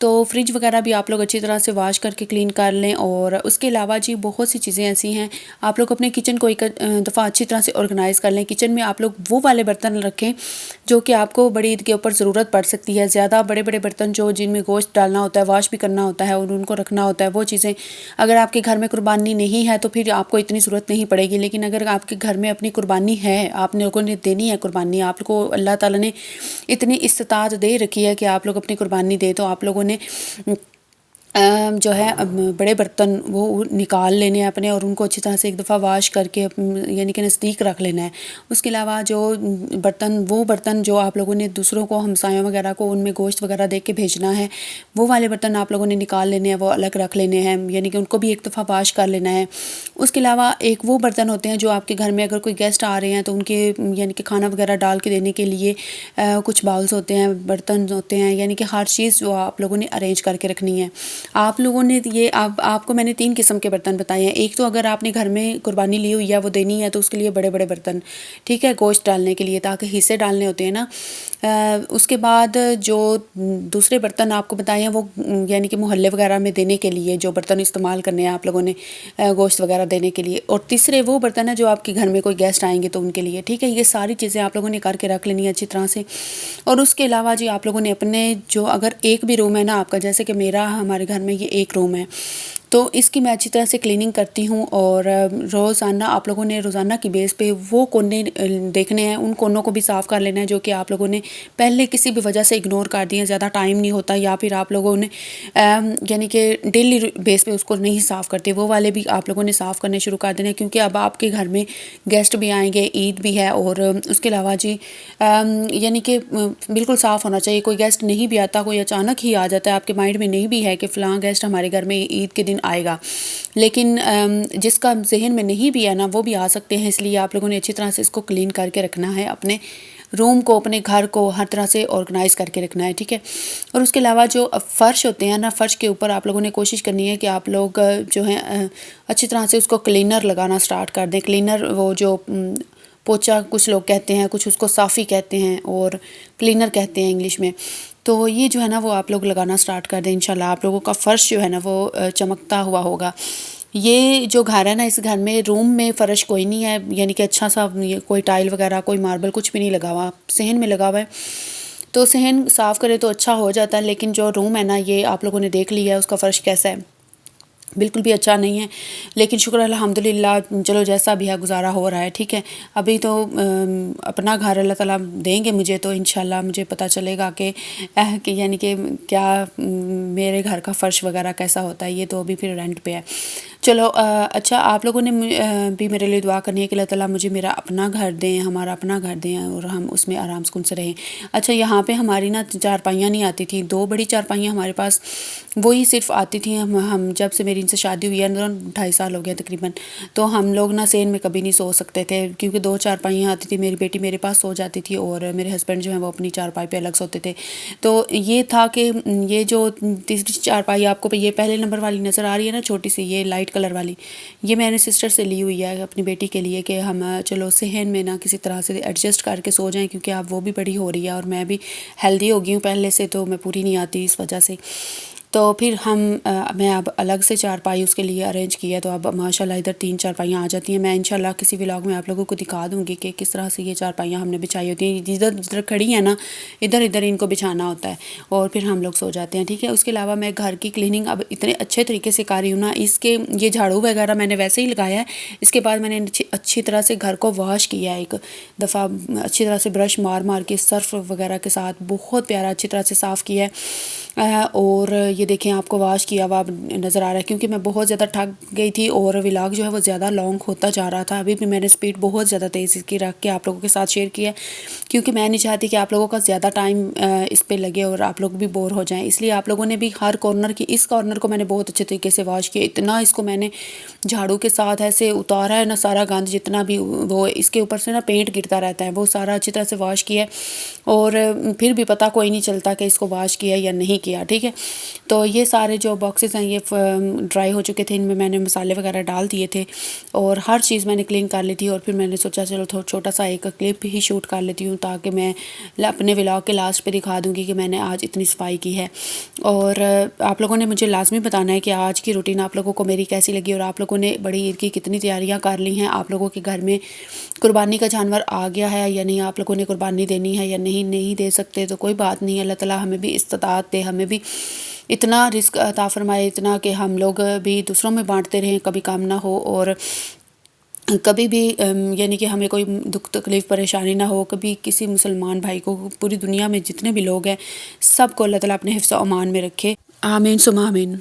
تو فریج وغیرہ بھی آپ لوگ اچھی طرح سے واش کر کے کلین کر لیں. اور اس کے علاوہ جی بہت سی چیزیں ایسی ہیں، آپ لوگ اپنے کچن کو ایک دفعہ اچھی طرح سے آرگنائز کر لیں. کچن میں آپ لوگ وہ والے برتن رکھیں جو کہ آپ کو بڑی عید کے اوپر ضرورت پڑ سکتی ہے. زیادہ بڑے بڑے برتن جو جن میں گوشت ڈالنا ہوتا ہے، واش بھی کرنا ہوتا ہے اور ان کو رکھنا ہوتا ہے، وہ چیزیں اگر آپ کے گھر میں قربانی نہیں ہے تو پھر آپ کو اتنی ضرورت نہیں پڑے گی. لیکن اگر آپ کے گھر میں اپنی قربانی ہے، آپ لوگوں نے دینی ہے قربانی، آپ کو اللہ تعالیٰ نے اتنی استطاعت دے رکھی ہے کہ آپ لوگ اپنی قربانی دیں، تو آپ لوگوں نے جو ہے بڑے برتن وہ نکال لینے ہیں اپنے، اور ان کو اچھی طرح سے ایک دفعہ واش کر کے یعنی کہ نزدیک رکھ لینا ہے. اس کے علاوہ جو برتن جو آپ لوگوں نے دوسروں کو، ہمسایوں وغیرہ کو ان میں گوشت وغیرہ دے کے بھیجنا ہے، وہ والے برتن آپ لوگوں نے نکال لینے ہیں، وہ الگ رکھ لینے ہیں، یعنی کہ ان کو بھی ایک دفعہ واش کر لینا ہے. اس کے علاوہ ایک وہ برتن ہوتے ہیں جو آپ کے گھر میں اگر کوئی گیسٹ آ رہے ہیں تو ان کے یعنی کہ کھانا وغیرہ ڈال کے دینے کے لیے کچھ باؤلز ہوتے ہیں، برتن ہوتے ہیں، یعنی کہ ہر چیز جو آپ لوگوں نے ارینج کر کے رکھنی ہے. آپ لوگوں نے یہ آپ کو میں نے 3 قسم کے برتن بتائے ہیں. ایک تو اگر آپ نے گھر میں قربانی لی ہوئی ہے وہ دینی ہے تو اس کے لیے بڑے بڑے برتن، ٹھیک ہے، گوشت ڈالنے کے لیے تاکہ حصے ڈالنے ہوتے ہیں نا. اس کے بعد جو دوسرے برتن آپ کو بتائے ہیں وہ یعنی کہ محلے وغیرہ میں دینے کے لیے جو برتن استعمال کرنے ہیں آپ لوگوں نے گوشت وغیرہ دینے کے لیے. اور تیسرے وہ برتن ہیں جو آپ کے گھر میں کوئی گیسٹ آئیں گے تو ان کے لیے، ٹھیک ہے. یہ ساری چیزیں آپ لوگوں نے کر کے رکھ لینی ہے اچھی طرح سے. اور اس کے علاوہ جی آپ لوگوں نے اپنے جو اگر ایک بھی روم ہے نا آپ کا، جیسے کہ ہمارے گھر میں یہ ایک روم ہے، تو اس کی میں اچھی طرح سے کلیننگ کرتی ہوں. اور روزانہ آپ لوگوں نے روزانہ کی بیس پہ وہ کونے دیکھنے ہیں، ان کونوں کو بھی صاف کر لینا ہے جو کہ آپ لوگوں نے پہلے کسی بھی وجہ سے اگنور کر دی ہیں، زیادہ ٹائم نہیں ہوتا، یا پھر آپ لوگوں نے یعنی کہ ڈیلی بیس پہ اس کو نہیں صاف کرتے، وہ والے بھی آپ لوگوں نے صاف کرنے شروع کر دینے. کیونکہ اب آپ کے گھر میں گیسٹ بھی آئیں گے، عید بھی ہے. اور اس کے علاوہ جی یعنی کہ بالکل صاف ہونا چاہیے. کوئی گیسٹ نہیں بھی آتا، کوئی اچانک ہی آ جاتا ہے، آپ کے مائنڈ میں نہیں بھی ہے کہ فلاں گیسٹ ہمارے گھر میں عید کے دن آئے گا، لیکن جس کا ذہن میں نہیں بھی ہے نا وہ بھی آ سکتے ہیں. اس لیے آپ لوگوں نے اچھی طرح سے اس کو کلین کر کے رکھنا ہے، اپنے روم کو، اپنے گھر کو ہر طرح سے آرگنائز کر کے رکھنا ہے، ٹھیک ہے. اور اس کے علاوہ جو فرش ہوتے ہیں نا، فرش کے اوپر آپ لوگوں نے کوشش کرنی ہے کہ آپ لوگ جو ہیں اچھی طرح سے اس کو کلینر لگانا سٹارٹ کر دیں. کلینر وہ جو پوچا کچھ لوگ کہتے ہیں، کچھ اس کو صافی کہتے ہیں اور کلینر کہتے ہیں انگلش میں. تو یہ جو ہے نا وہ آپ لوگ لگانا سٹارٹ کر دیں، انشاءاللہ آپ لوگوں کا فرش جو ہے نا وہ چمکتا ہوا ہوگا. یہ جو گھر ہے نا، اس گھر میں روم میں فرش کوئی نہیں ہے، یعنی کہ اچھا سا کوئی ٹائل وغیرہ، کوئی ماربل کچھ بھی نہیں لگا ہوا، صحن میں لگا ہوا ہے. تو صحن صاف کرے تو اچھا ہو جاتا ہے، لیکن جو روم ہے نا یہ آپ لوگوں نے دیکھ لیا ہے اس کا فرش کیسا ہے، بالکل بھی اچھا نہیں ہے. لیکن شکر الحمدللہ، چلو جیسا بھی ہے گزارا ہو رہا ہے، ٹھیک ہے. ابھی تو اپنا گھر اللہ تعالیٰ دیں گے مجھے تو انشاءاللہ مجھے پتہ چلے گا کہ یعنی کہ کیا میرے گھر کا فرش وغیرہ کیسا ہوتا ہے. یہ تو ابھی پھر رینٹ پہ ہے. چلو اچھا، آپ لوگوں نے بھی میرے لیے دعا کرنی ہے کہ اللہ تعالیٰ مجھے میرا اپنا گھر دیں، ہمارا اپنا گھر دیں اور ہم اس میں آرام سکون سے رہیں. اچھا، یہاں پہ ہماری نا چارپائیاں نہیں آتی تھیں، 2 بڑی چارپائیاں ہمارے پاس وہی صرف آتی تھیں. ہم جب سے میری ان سے شادی ہوئی ہے 2.5 سال ہو گیا تقریباً، تو ہم لوگ نا صحن میں کبھی نہیں سو سکتے تھے کیونکہ 2 چارپائیاں آتی تھیں. میری بیٹی میرے پاس سو جاتی تھی اور میرے ہسبینڈ جو ہیں وہ اپنی چارپائی پہ الگ سوتے تھے. تو یہ تھا کہ یہ جو تیسری چارپائی آپ کو یہ پہلے نمبر والی نظر آ رہی ہے نا چھوٹی سی، یہ لائٹ کلر والی، یہ میں نے سسٹر سے لی ہوئی ہے اپنی بیٹی کے لیے کہ ہم چلو صحن میں نا کسی طرح سے ایڈجسٹ کر کے سو جائیں، کیونکہ اب وہ بھی بڑی ہو رہی ہے اور میں بھی ہیلدی ہو گئی ہوں پہلے سے، تو میں پوری نہیں آتی اس وجہ سے. تو پھر میں اب الگ سے چارپائی اس کے لیے ارینج کی ہے. تو اب ماشاءاللہ ادھر 3 چارپائیاں آ جاتی ہیں. میں انشاءاللہ کسی ولاگ میں آپ لوگوں کو دکھا دوں گی کہ کس طرح سے یہ چارپائیاں ہم نے بچھائی ہوتی ہیں. جدھر جدھر کھڑی ہیں نا ادھر ان کو بچھانا ہوتا ہے اور پھر ہم لوگ سو جاتے ہیں، ٹھیک ہے. اس کے علاوہ میں گھر کی کلیننگ اب اتنے اچھے طریقے سے کر رہی ہوں نا، اس کے یہ جھاڑو وغیرہ میں نے ویسے ہی لگایا ہے. اس کے بعد میں نے اچھی طرح سے گھر کو واش کیا ہے، ایک دفعہ اچھی طرح سے برش مار کے سرف وغیرہ کے ساتھ بہت پیارا اچھی طرح سے صاف کیا ہے. اور یہ دیکھیں آپ کو واش کیا ہوا نظر آ رہا ہے، کیونکہ میں بہت زیادہ تھک گئی تھی اور ولاگ جو ہے وہ زیادہ لانگ ہوتا جا رہا تھا. ابھی بھی میں نے سپیڈ بہت زیادہ تیز کی رکھ کے آپ لوگوں کے ساتھ شیئر کیا ہے، کیونکہ میں نہیں چاہتی کہ آپ لوگوں کا زیادہ ٹائم اس پہ لگے اور آپ لوگ بھی بور ہو جائیں. اس لیے آپ لوگوں نے بھی ہر کارنر کی، اس کارنر کو میں نے بہت اچھے طریقے سے واش کیا. اتنا اس کو میں نے جھاڑو کے ساتھ ایسے اتارا ہے نا، سارا گند جتنا بھی وہ اس کے اوپر سے نا پینٹ گرتا رہتا ہے، وہ سارا اچھی طرح سے واش کیا ہے. اور پھر بھی پتہ کوئی نہیں چلتا کہ اس کو واش کیا یا نہیں کیا، ٹھیک ہے۔ تو یہ سارے جو باکسز ہیں یہ ڈرائی ہو چکے تھے، ان میں میں نے مسالے وغیرہ ڈال دیے تھے اور ہر چیز میں نے کلین کر لی تھی، اور پھر میں نے سوچا چلو چھوٹا سا ایک کلپ ہی شوٹ کر لیتی ہوں تاکہ میں اپنے ولاگ کے لاسٹ پہ دکھا دوں گی کہ میں نے آج اتنی صفائی کی ہے۔ اور آپ لوگوں نے مجھے لازمی بتانا ہے کہ آج کی روٹین آپ لوگوں کو میری کیسی لگی، اور آپ لوگوں نے بڑی عید کی کتنی تیاریاں کر لی ہیں، آپ لوگوں کے گھر میں قربانی کا جانور آ گیا ہے یا نہیں، آپ لوگوں نے قربانی دینی ہے یا نہیں دے سکتے تو کوئی بات نہیں، اللہ تعالیٰ ہمیں بھی استطاعت دے، ہمیں بھی اتنا رزق عطا فرمائے، اتنا کہ ہم لوگ بھی دوسروں میں بانٹتے رہیں، کبھی کم نہ ہو، اور کبھی بھی یعنی کہ ہمیں کوئی دکھ تکلیف پریشانی نہ ہو، کبھی کسی مسلمان بھائی کو، پوری دنیا میں جتنے بھی لوگ ہیں سب کو اللہ تعالیٰ اپنے حفظ و امان میں رکھے، آمین ثم آمین۔